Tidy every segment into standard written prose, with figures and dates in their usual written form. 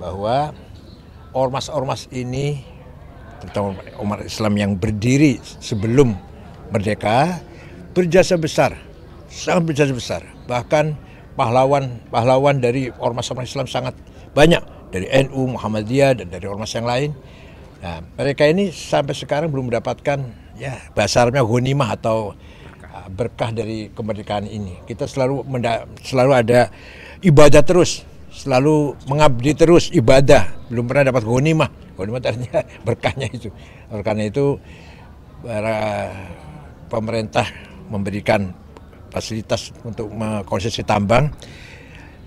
bahwa ormas-ormas ini, terutama umat Islam yang berdiri sebelum merdeka, berjasa besar, sangat berjasa besar. Bahkan pahlawan dari ormas-ormas Islam sangat banyak, dari NU, Muhammadiyah, dan dari ormas yang lain. Nah, mereka ini sampai sekarang belum mendapatkan basarnya ghanimah atau berkah dari kemerdekaan ini. Kita selalu ada ibadah terus, selalu mengabdi terus, ibadah, belum pernah dapat ghanimah. Ghanimah artinya berkahnya itu. Oleh karena itu para pemerintah memberikan fasilitas untuk konsesi tambang.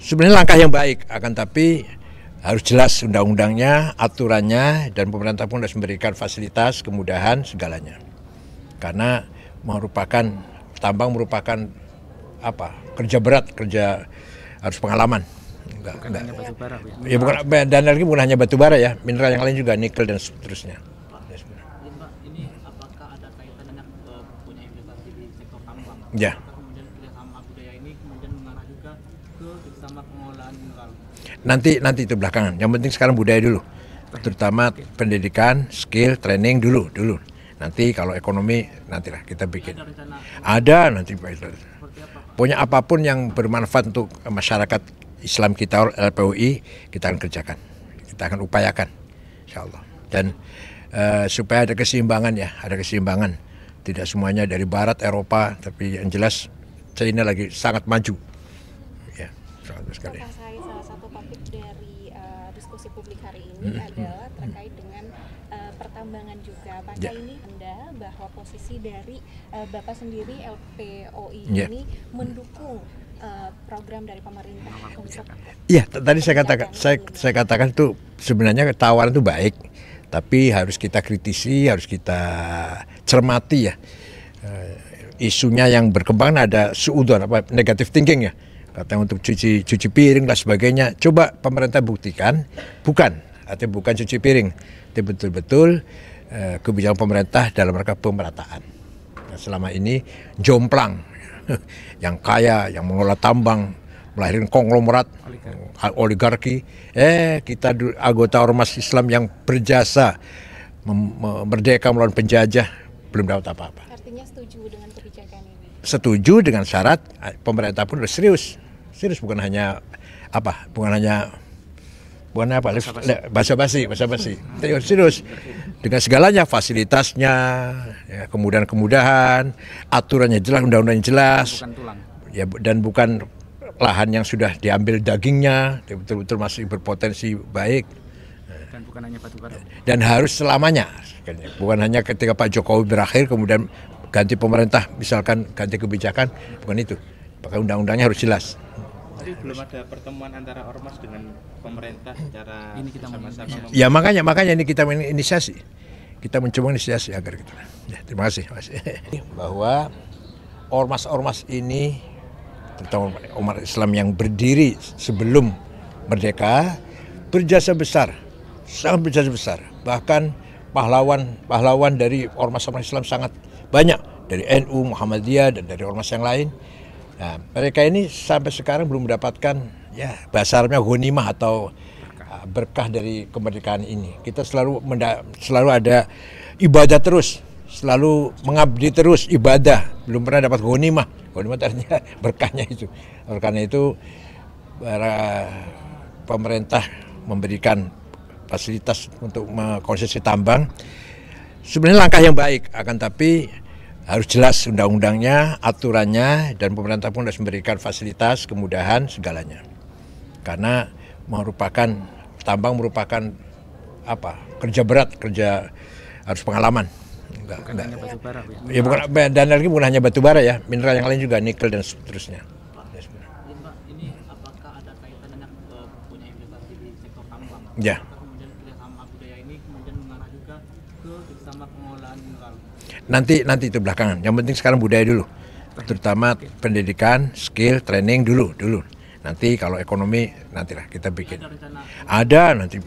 Sebenarnya langkah yang baik, akan tapi harus jelas undang-undangnya, aturannya, dan pemerintah pun harus memberikan fasilitas, kemudahan, segalanya. Karena tambang merupakan kerja berat, kerja harus pengalaman. Bukan hanya batu bara, ya bukan, dan lagi bukan hanya batu bara ya, mineral yang lain juga, nikel dan seterusnya. Pak, ini apakah ada kaitannya punya investasi di sektor tambang? Ya. Kemudian kerjasama budaya ini kemudian mengarah juga ke kerjasama pengolahan mineral. Nanti itu belakangan. Yang penting sekarang budaya dulu, terutama pendidikan, skill, training dulu. Nanti kalau ekonomi nantilah kita bikin. Ada nanti pokoknya apapun yang bermanfaat untuk masyarakat Islam kita, LPUI, kita akan kerjakan, kita akan upayakan, insya Allah. Dan supaya ada keseimbangan tidak semuanya dari Barat, Eropa, tapi yang jelas China lagi sangat maju. Ya, sangat sekali. Terkait salah satu topik dari diskusi publik hari ini adalah terkait dengan pertambangan juga. Apakah ini Anda bahwa posisi dari Bapak sendiri LPOI ini mendukung program dari pemerintah untuk? Iya, tadi saya katakan itu sebenarnya tawaran itu baik, tapi harus kita kritisi, harus kita cermati ya. Isunya yang berkembang ada suudon, negative thinking ya. Katanya untuk cuci piring dan sebagainya. Coba pemerintah buktikan, bukan cuci piring, itu betul-betul kebijakan pemerintah dalam rangka pemerataan. Nah, selama ini jomplang, yang kaya, yang mengelola tambang, melahirkan konglomerat, oligarki. Kita anggota ormas Islam yang berjasa merdeka melawan penjajah belum dapat apa-apa. Artinya setuju dengan kebijakan ini? Setuju dengan syarat pemerintah pun harus serius, bukan hanya basa-basi, serius dengan segalanya, fasilitasnya, ya, kemudahan, aturannya jelas, undang-undangnya jelas, ya, dan bukan lahan yang sudah diambil dagingnya, betul-betul masih berpotensi baik, dan bukan hanya batu bara, dan harus selamanya, bukan hanya ketika Pak Jokowi berakhir kemudian ganti pemerintah, misalkan ganti kebijakan, bukan itu, pakai undang-undangnya harus jelas. Tapi belum ada pertemuan antara ormas dengan pemerintah secara sama-sama. Ya makanya ini kita inisiasi. Kita mencoba inisiasi agar gitu. Ya, terima kasih. Bahwa ormas-ormas ini, terutama umat Islam yang berdiri sebelum merdeka, berjasa besar, sangat berjasa besar. Bahkan pahlawan dari ormas-ormas Islam sangat banyak, dari NU, Muhammadiyah, dan dari ormas yang lain. Nah, mereka ini sampai sekarang belum mendapatkan basarnya ghanimah atau berkah dari kemerdekaan ini. Kita selalu ada ibadah terus, selalu mengabdi terus, ibadah, belum pernah dapat ghanimah. Ghanimah artinya berkahnya itu. Oleh karena itu para pemerintah memberikan fasilitas untuk konsesi tambang. Sebenarnya langkah yang baik, akan tapi harus jelas undang-undangnya, aturannya, dan pemerintah pun harus memberikan fasilitas, kemudahan, segalanya. Karena tambang merupakan kerja berat, kerja harus pengalaman. Bukan hanya batu bara, ya bukan, dan lagi bukan hanya batu bara ya, mineral yang lain juga, nikel dan seterusnya. Pak, ini apakah ada kaitannya punya investasi di sektor tambang? Ya. Kemudian kerjasama budaya ini kemudian mengarah juga ke kerjasama pengolahan mineral. Nanti itu belakangan. Yang penting sekarang budaya dulu, terutama pendidikan, skill, training dulu. Nanti kalau ekonomi nantilah kita bikin. Ada nanti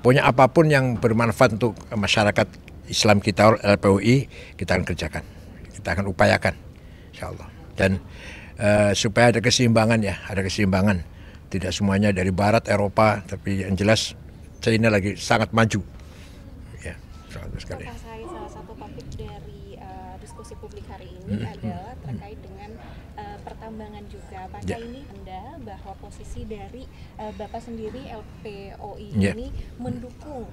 pokoknya apapun yang bermanfaat untuk masyarakat Islam kita, LPUI, kita akan kerjakan, kita akan upayakan, insya Allah. Dan supaya ada keseimbangan, tidak semuanya dari Barat, Eropa, tapi yang jelas China lagi sangat maju. Ya, sangat sekali. Salah satu topik dari diskusi publik hari ini adalah terkait dengan pertambangan juga. Apakah ini Anda bahwa posisi dari Bapak sendiri LPOI ini mendukung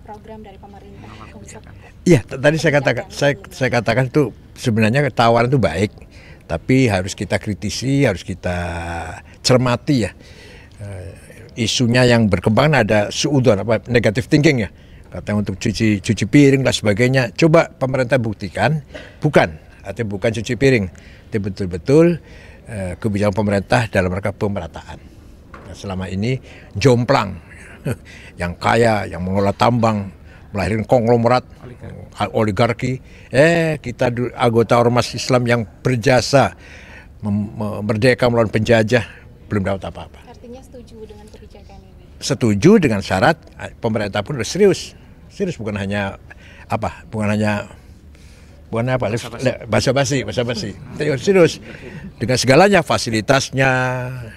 program dari pemerintah untuk? Iya, tadi saya katakan itu sebenarnya tawaran itu baik, tapi harus kita kritisi, harus kita cermati ya. Isunya yang berkembang ada suudon, negative thinking ya. Kata untuk cuci piring dan sebagainya. Coba pemerintah buktikan, artinya bukan cuci piring, itu betul-betul kebijakan pemerintah dalam rangka pemerataan. Nah, selama ini jomplang, yang kaya, yang mengelola tambang, melahirkan konglomerat, oligarki. Kita anggota ormas Islam yang berjasa merdeka melawan penjajah belum dapat apa-apa. Artinya setuju dengan kebijakan ini? Setuju dengan syarat pemerintah pun harus serius, bukan hanya basa-basi, serius dengan segalanya, fasilitasnya,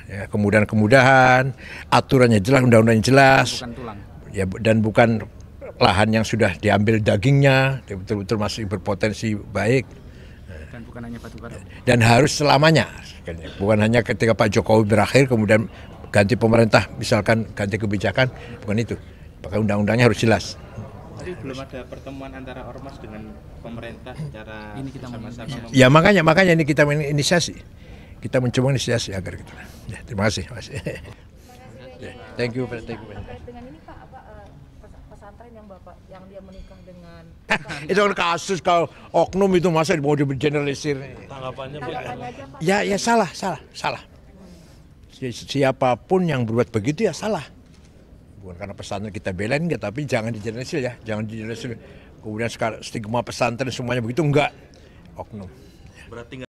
ya, kemudahan, aturannya jelas, undang-undangnya jelas, ya, dan bukan lahan yang sudah diambil dagingnya, betul-betul masih berpotensi baik. Dan bukan hanya batu bara. Dan harus selamanya, bukan hanya ketika Pak Jokowi berakhir kemudian ganti pemerintah, misalkan ganti kebijakan, bukan itu. Maka undang-undangnya harus jelas. Tapi belum ada pertemuan antara ormas dengan pemerintah secara sama-sama. Ya makanya ini kita menginisiasi. Kita mencoba inisiasi agar gitu. Ya, terima kasih. Thank you. Terkait dengan ini Pak, pesantren yang dia menikah dengan itu kan kasus kalau oknum itu masa mau digeneralisir. Tanggapannya Pak? Ya salah. Siapapun yang berbuat begitu ya salah. Bukan karena pesantren kita belain enggak, tapi jangan digeneralisir ya, Kemudian sekarang stigma pesantren semuanya begitu enggak. Oknum. Berarti